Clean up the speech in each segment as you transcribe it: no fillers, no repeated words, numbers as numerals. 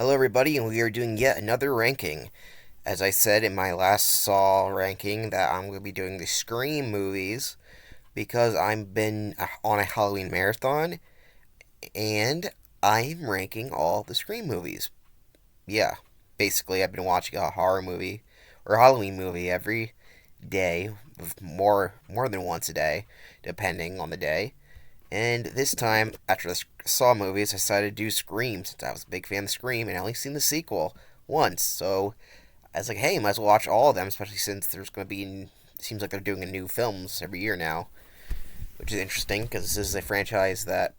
Hello, everybody, and we are doing yet another ranking. As I said in my last Saw ranking, that I'm going to be doing the Scream movies because I've been on a Halloween marathon and I'm ranking all the Scream movies. Yeah, basically, I've been watching a horror movie or Halloween movie every day, more than once a day, depending on the day. And this time, after the Saw movies, I decided to do Scream since I was a big fan of Scream and I only seen the sequel once. So I was like, hey, might as well watch all of them, especially since there's going to be. It seems like they're doing a new films every year now, which is interesting because this is a franchise that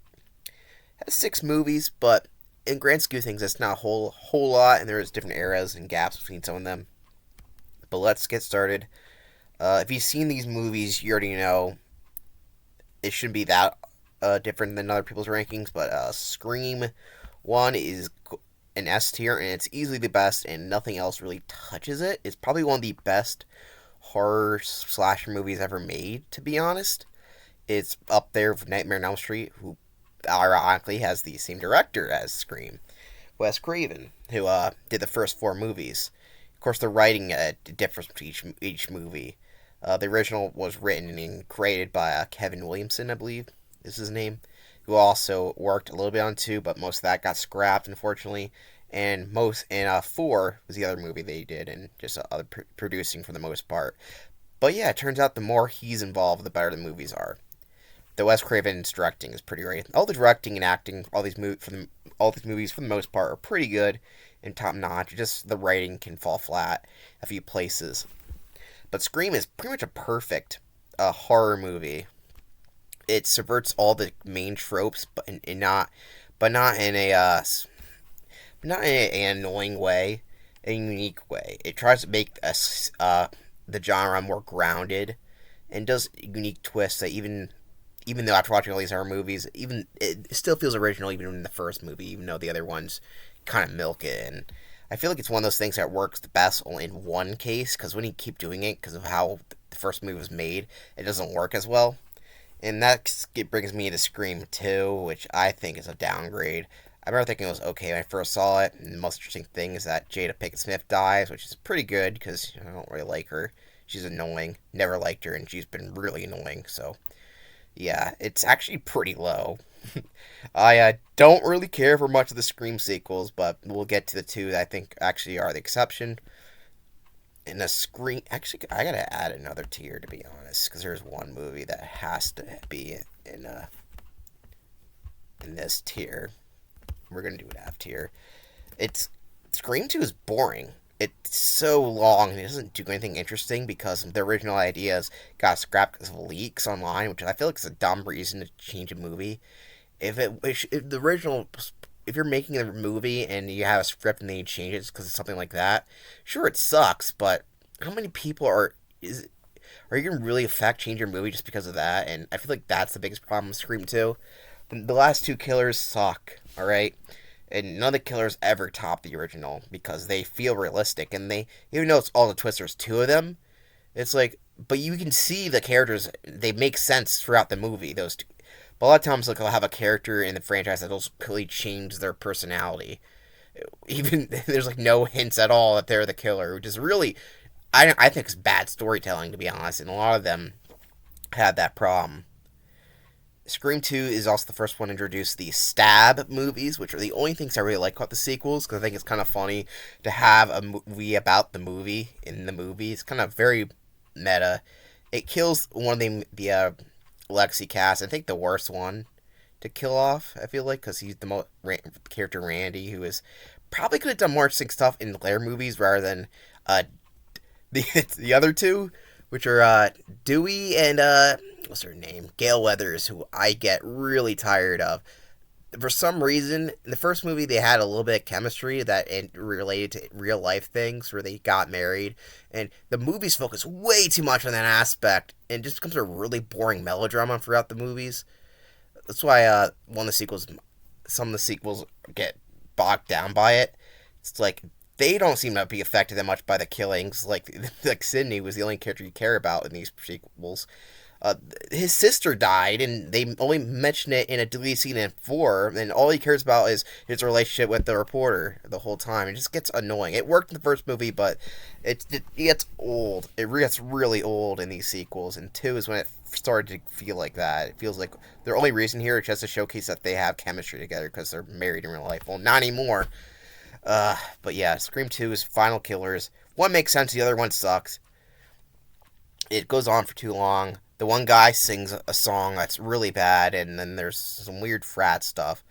has six movies, but in grand scheme of things, that's not a whole lot, and there's different eras and gaps between some of them. But let's get started. If you've seen these movies, you already know it shouldn't be that different than other people's rankings, but Scream 1 is an S tier, and it's easily the best, and nothing else really touches it. It's probably one of the best horror slasher movies ever made, to be honest. It's up there with Nightmare on Elm Street, who ironically has the same director as Scream, Wes Craven, who did the first four movies. Of course, the writing differs between each movie. The original was written and created by Kevin Williamson, I believe is his name, who also worked a little bit on two, but most of that got scrapped, unfortunately. And four was the other movie they did, and just other producing for the most part. But yeah, it turns out the more he's involved, the better the movies are. The Wes Craven's directing is pretty great. All the directing and acting, all these movies for the most part are pretty good and top notch. Just the writing can fall flat a few places. But Scream is pretty much a perfect horror movie. It subverts all the main tropes, but not in a not in an annoying way, a unique way. It tries to make the genre more grounded, and does unique twists that even though after watching all these horror movies, even it still feels original even in the first movie, even though the other ones kind of milk it. And I feel like it's one of those things that works the best only in one case, because when you keep doing it because of how the first movie was made, it doesn't work as well. And that brings me to Scream 2, which I think is a downgrade. I remember thinking it was okay when I first saw it, and the most interesting thing is that Jada Pinkett Smith dies, which is pretty good because I don't really like her. She's annoying. Never liked her, and she's been really annoying. So yeah, it's actually pretty low. I don't really care for much of the Scream sequels, but we'll get to the two that I think actually are the exception. In a Scream, actually, I gotta add another tier to be honest, because there's one movie that has to be in this tier. We're gonna do an F tier. It's Scream 2 is boring. It's so long and it doesn't do anything interesting because the original ideas got scrapped because of leaks online, which I feel like is a dumb reason to change a movie. If the original, if you're making a movie and you have a script and then you change it because of something like that, sure it sucks, but how many people are you gonna really change your movie just because of that? And I feel like that's the biggest problem with Scream 2. The last two killers suck, alright? And none of the killers ever top the original because they feel realistic, and they, even though it's all the twists, there's two of them. It's like, but you can see the characters; they make sense throughout the movie. Those two, but a lot of times, like, they'll have a character in the franchise that'll completely change their personality. Even there's like no hints at all that they're the killer, which is really, I think it's bad storytelling, to be honest, and a lot of them had that problem. Scream 2 is also the first one to introduce the stab movies, which are the only things I really like about the sequels, because I think it's kind of funny to have a movie about the movie in the movie. It's kind of very meta. It kills one of the Legacy cast, I think the worst one to kill off, I feel like, because he's the character Randy, who is probably could have done more interesting stuff in their movies rather than uh, the other two, which are Dewey and what's her name, Gail Weathers, who I get really tired of. For some reason, in the first movie, they had a little bit of chemistry that related to real life things where they got married, and the movies focus way too much on that aspect, and it just becomes a really boring melodrama throughout the movies. That's why some of the sequels get bogged down by it. It's like they don't seem to be affected that much by the killings. Like Sydney was the only character you care about in these sequels. Uh, his sister died, and they only mention it in a deleted scene in 4, and all he cares about is his relationship with the reporter the whole time. It just gets annoying. It worked in the first movie, but it gets old. It gets really old in these sequels, and 2 is when it started to feel like that. It feels like their only reason here is just to showcase that they have chemistry together because they're married in real life. Well, not anymore. But yeah, Scream 2's Final Killers. One makes sense, the other one sucks. It goes on for too long. The one guy sings a song that's really bad, and then there's some weird frat stuff.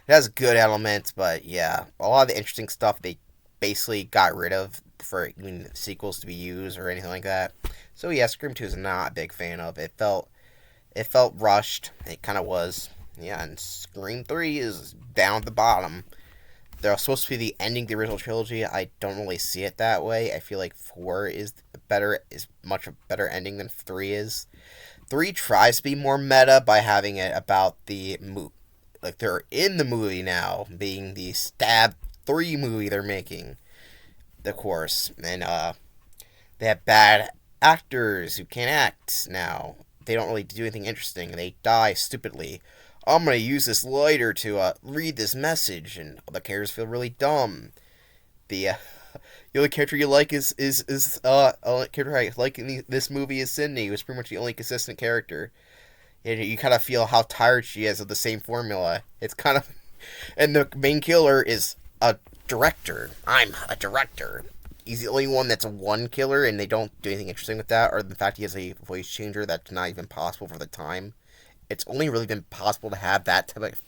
It has good elements, but yeah, a lot of the interesting stuff they basically got rid of for sequels to be used or anything like that. So yeah, Scream 2 is not a big fan of. It felt rushed. It kind of was. Yeah, and Scream 3 is down at the bottom. They're supposed to be the ending of the original trilogy. I don't really see it that way. I feel like 4 is much a better ending than 3 is. 3 tries to be more meta by having it about the like they're in the movie now, being the Stab 3 movie they're making, of course. And they have bad actors who can't act now. They don't really do anything interesting. They die stupidly. I'm gonna use this lighter to read this message, and the characters feel really dumb. The the only character you like is only character I like in this movie is Sydney, who's pretty much the only consistent character. And you kind of feel how tired she is of the same formula. It's kind of, and the main killer is a director. I'm a director. He's the only one that's a one killer, and they don't do anything interesting with that, or the fact he has a voice changer that's not even possible for the time. It's only really been possible to have that type of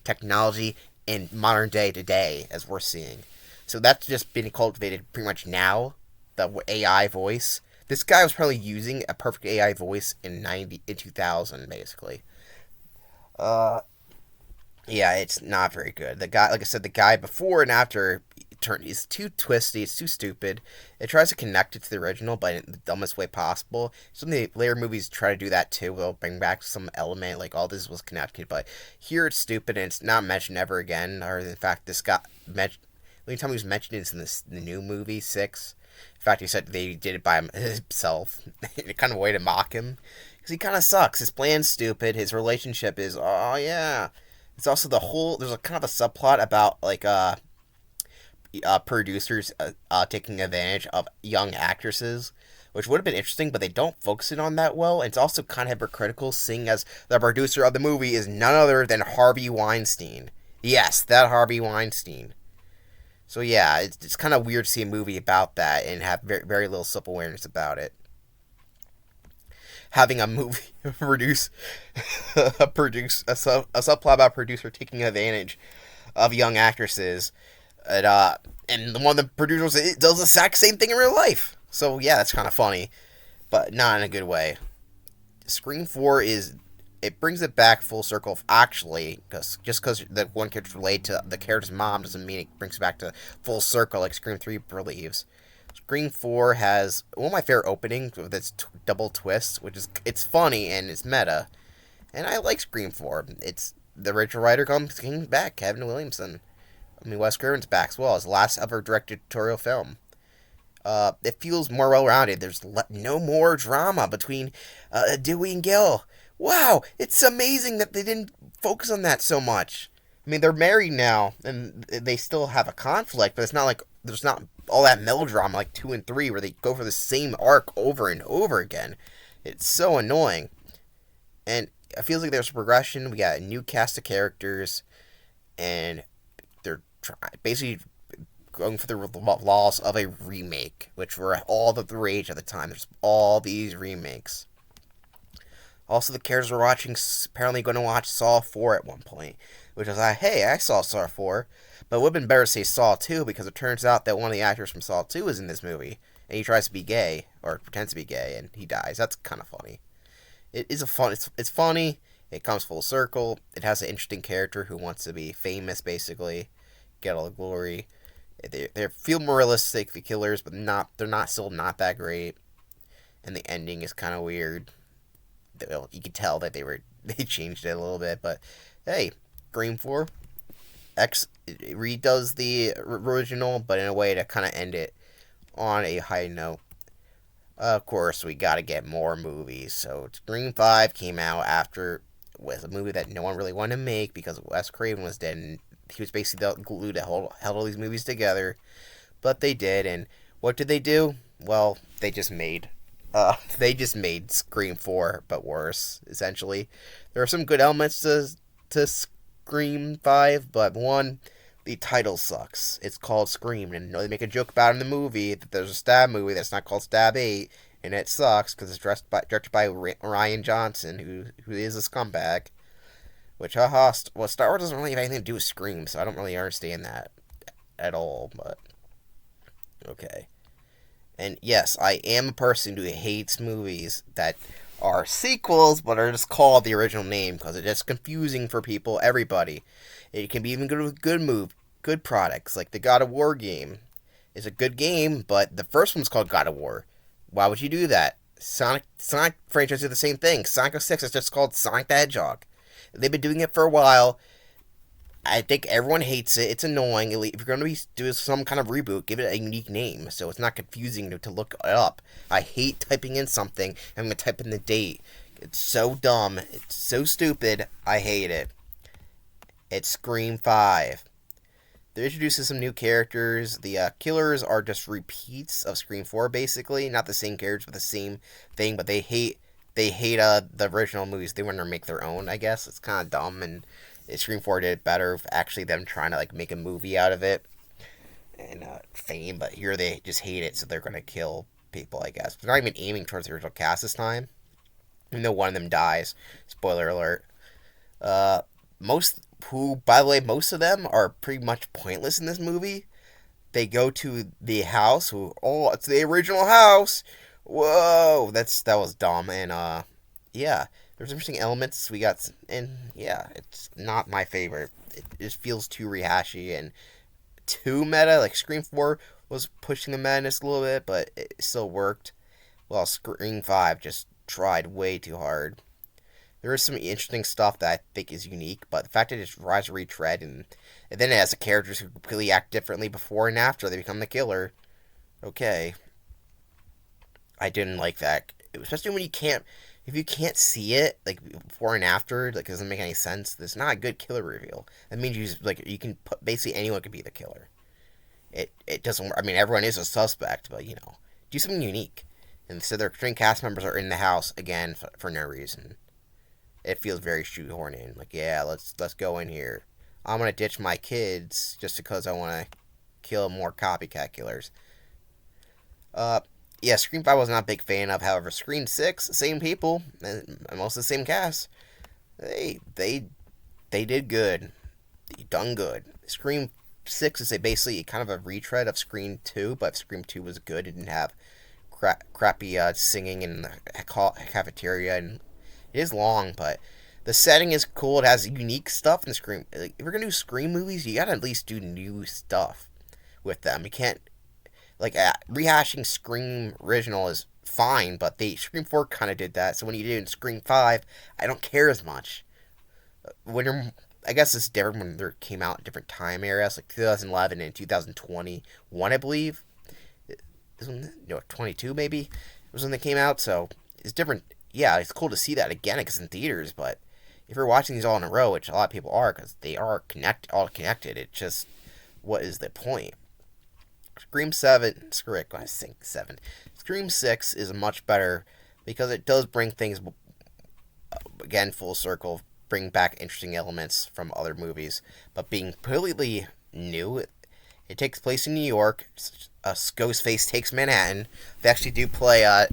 technology in modern day today, as we're seeing. So that's just been cultivated pretty much now. The AI voice. This guy was probably using a perfect AI voice in 2000, basically. Uh, yeah, it's not very good. The guy, like I said, the guy before and after is too twisty. It's too stupid. It tries to connect it to the original, but in the dumbest way possible. Some of the later movies try to do that too. They'll bring back some element like all this was connected, but here it's stupid and it's not mentioned ever again. Or in fact, this got mentioned. The only time he was mentioned is in the new movie 6. In fact, he said they did it by himself. It kind of a way to mock him because he kind of sucks. His plan's stupid. His relationship is yeah. It's also there's a kind of a subplot about like producers taking advantage of young actresses, which would have been interesting, but they don't focus it on that well. And it's also kind of hypocritical, seeing as the producer of the movie is none other than Harvey Weinstein. Yes, that Harvey Weinstein. So yeah, it's kind of weird to see a movie about that and have very, very little self-awareness about it. Having a movie a subplot about a producer taking advantage of young actresses, and one of the producers does the exact same thing in real life. So yeah, that's kind of funny, but not in a good way. Scream 4 it brings it back full circle, actually, because just because the one character's related to the character's mom doesn't mean it brings it back to full circle like Scream 3 believes. Scream 4 has one of my favorite openings with its double twist, it's funny and it's meta, and I like Scream 4. It's the original writer came back, Kevin Williamson. I mean, Wes Craven's back as well. It's the last ever directorial film. It feels more well-rounded. There's no more drama between Dewey and Gil. Wow, it's amazing that they didn't focus on that so much. I mean, they're married now, and they still have a conflict, but it's not like there's not all that melodrama like 2 and 3 where they go for the same arc over and over again. It's so annoying. And it feels like there's progression. We got a new cast of characters, and they're basically going for the laws of a remake, which were all the rage at the time. There's all these remakes. Also, the characters we're watching apparently going to watch Saw 4 at one point, which is like, hey, I saw Saw 4, but it would have been better to say Saw 2 because it turns out that one of the actors from Saw 2 is in this movie, and he tries to be gay, or pretends to be gay, and he dies. That's kind of funny. It's funny, it comes full circle, it has an interesting character who wants to be famous, basically, get all the glory. They feel more realistic, the killers, but they're still not that great, and the ending is kind of weird. You can tell that they changed it a little bit, but hey, Scream 4 X redoes the original, but in a way to kind of end it on a high note. Of course, we gotta get more movies. So Scream 5 came out after with a movie that no one really wanted to make because Wes Craven was dead and he was basically the glue that held all these movies together. But they did, and what did they do? Well, they just made Scream 4, but worse, essentially. There are some good elements to Scream 5, but one, the title sucks. It's called Scream, and they make a joke about it in the movie that there's a Stab movie that's not called Stab 8, and it sucks because it's directed by Ryan Johnson, who is a scumbag. Which, well, Star Wars doesn't really have anything to do with Scream, so I don't really understand that at all, but okay. And yes, I am a person who hates movies that are sequels but are just called the original name because it's just confusing for people, everybody. It can be even good with good products like the God of War game. It's a good game, but the first one's called God of War. Why would you do that? Sonic franchise do the same thing. Sonic 06 is just called Sonic the Hedgehog. They've been doing it for a while. I think everyone hates it. It's annoying. If you're going to be doing some kind of reboot, give it a unique name so it's not confusing to look it up. I hate typing in something and I'm going to type in the date. It's so dumb. It's so stupid. I hate it. It's Scream 5. They're introducing some new characters. The killers are just repeats of Scream 4, basically. Not the same characters, but the same thing. But they hate the original movies. They want to make their own, I guess. It's kind of dumb, and Scream 4 did it better. Actually, them trying to like make a movie out of it and fame, but here they just hate it, so they're gonna kill people, I guess. They're not even aiming towards the original cast this time. Even though one of them dies. Spoiler alert. Uh, by the way, most of them are pretty much pointless in this movie. They go to the house. It's the original house. Whoa, that was dumb, and yeah, there's interesting elements we got, and yeah, it's not my favorite. It just feels too rehashy and too meta. Like Scream 4 was pushing the madness a little bit, but it still worked. While Scream 5 just tried way too hard. There is some interesting stuff that I think is unique, but the fact that it's Rise of Retread and then it has the characters who completely act differently before and after they become the killer. Okay, I didn't like that, especially when if you can't see it like before and after, like it doesn't make any sense. That's not a good killer reveal. That means you can put basically anyone can be the killer. It doesn't. I mean, everyone is a suspect, but do something unique. And so their string cast members are in the house again for no reason. It feels very shoehorned in. Like, yeah, let's go in here. I'm gonna ditch my kids just because I want to kill more copycat killers. Uh, yeah, Scream 5 was not a big fan of. However, Scream 6, same people, and most of the same cast. They did good. They done good. Scream 6 is basically kind of a retread of Scream 2, but Scream 2 was good. It didn't have crappy singing in the cafeteria, and it is long, but the setting is cool. It has unique stuff in the Scream. Like, if you're gonna do Scream movies, you gotta at least do new stuff with them. You can't rehashing Scream original is fine, but they Scream 4 kind of did that. So when you do in Scream 5, I don't care as much. I guess it's different when they came out in different time areas, like 2011 and 2021, I believe. This one, 22 maybe. It was when they came out, so it's different. Yeah, it's cool to see that again, because in theaters, but if you're watching these all in a row, which a lot of people are, because they are all connected, it just, what is the point? Scream 7, screw it, I think 7. Scream 6 is much better because it does bring things, again, full circle, bring back interesting elements from other movies, but being completely new. It takes place in New York. Ghostface takes Manhattan. They actually do play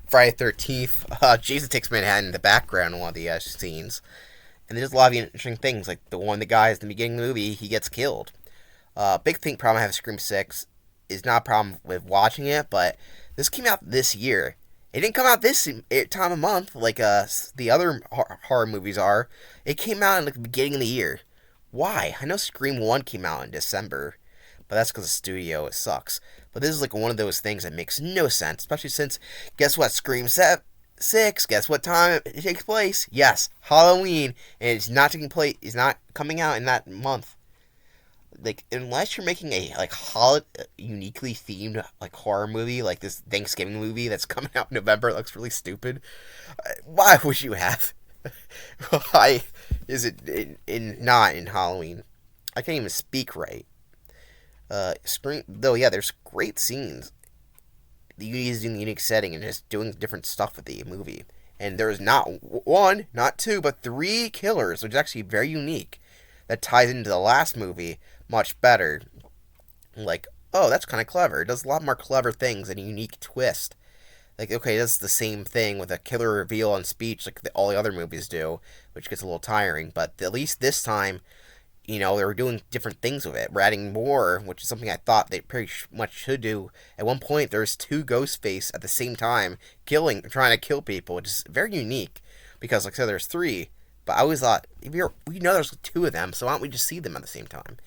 Friday 13th. Jason takes Manhattan in the background in one of the scenes. And there's a lot of interesting things, like the guy at the beginning of the movie, he gets killed. Big thing problem I have with Scream 6 is not a problem with watching it, but this came out this year. It didn't come out this time of month like the other horror movies are. It came out in the beginning of the year. Why? I know Scream 1 came out in December, but that's because the studio, it sucks. But this is like one of those things that makes no sense, especially since, guess what, Scream 6, guess what time it takes place? Yes, Halloween, and it's not coming out in that month. Like, unless you're making a like uniquely themed like horror movie, like this Thanksgiving movie that's coming out in November, it looks really stupid. Why would you have? Why is it not in Halloween? I can't even speak right. Scream though, yeah, there's great scenes. The using the unique setting and just doing different stuff with the movie. And there's not one, not two, but three killers, which is actually very unique. That ties into the last movie much better. Like, oh, that's kind of clever. It does a lot more clever things and a unique twist. Like, okay, it does the same thing with a killer reveal on speech like all the other movies do, which gets a little tiring. But at least this time, they were doing different things with it. We're adding more, which is something I thought they pretty much should do. At one point, there's two Ghostface at the same time trying to kill people, which is very unique. Because, like I said, there's three, but I always thought we know there's two of them, so why don't we just see them at the same time?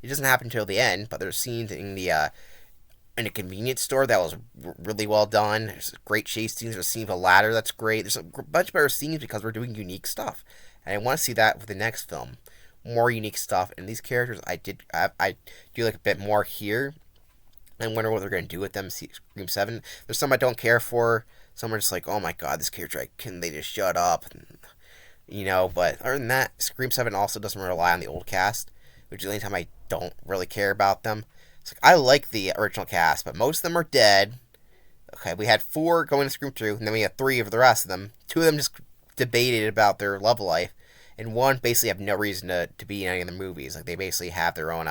It doesn't happen until the end, but there's scenes in a convenience store that was really well done. There's great chase scenes. There's a scene of a ladder that's great. There's a bunch better scenes because we're doing unique stuff, and I want to see that with the next film. More unique stuff, and these characters I do like a bit more here. I wonder what they're going to do with them. Scream 7. There's some I don't care for. Some are just like, oh my god, this character, can they just shut up? But other than that, Scream 7 also doesn't rely on the old cast, which is the only time I don't really care about them. It's like, I like the original cast, but most of them are dead. Okay, we had 4 going to Scream 2, and then we had 3 of the rest of them. 2 of them just debated about their love life, and 1 basically have no reason to be in any of the movies. Like, they basically have their own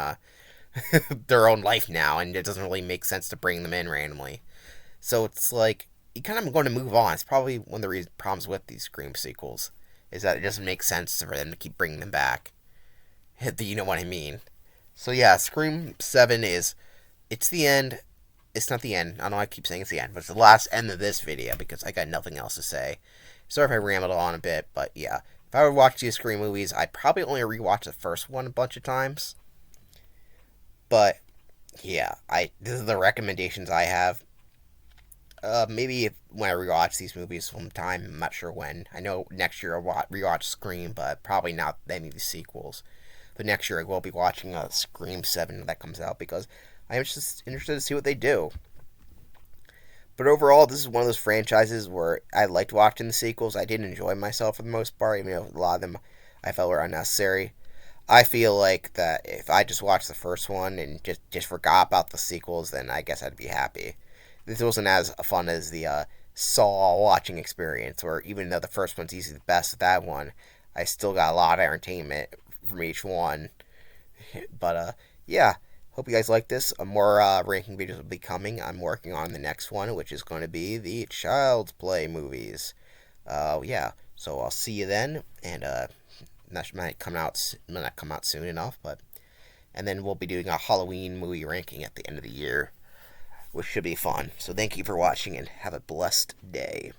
their own life now, and it doesn't really make sense to bring them in randomly. So it's like, you kind of going to move on. It's probably one of the problems with these Scream sequels, is that it doesn't make sense for them to keep bringing them back. You know what I mean? So yeah, Scream 7 it's the end. It's not the end. I know I keep saying it's the end, but it's the last end of this video because I got nothing else to say. Sorry if I rambled on a bit, but yeah. If I would watch these Scream movies, I'd probably only rewatch the first one a bunch of times. But yeah, this is the recommendations I have. Maybe when I rewatch these movies sometime, I'm not sure when. I know next year I'll rewatch Scream, but probably not any of the sequels. But next year I will be watching Scream 7 that comes out because I'm just interested to see what they do. But overall, this is one of those franchises where I liked watching the sequels. I did enjoy myself for the most part, even though a lot of them I felt were unnecessary. I feel like that if I just watched the first one and just forgot about the sequels, then I guess I'd be happy. This wasn't as fun as the Saw watching experience, where even though the first one's easily the best of that one, I still got a lot of entertainment from each one. But yeah, hope you guys like this. More ranking videos will be coming. I'm working on the next one, which is going to be the Child's Play movies. Yeah, so I'll see you then, and that might not come out soon enough, but and then we'll be doing a Halloween movie ranking at the end of the year, which should be fun. So thank you for watching, and have a blessed day.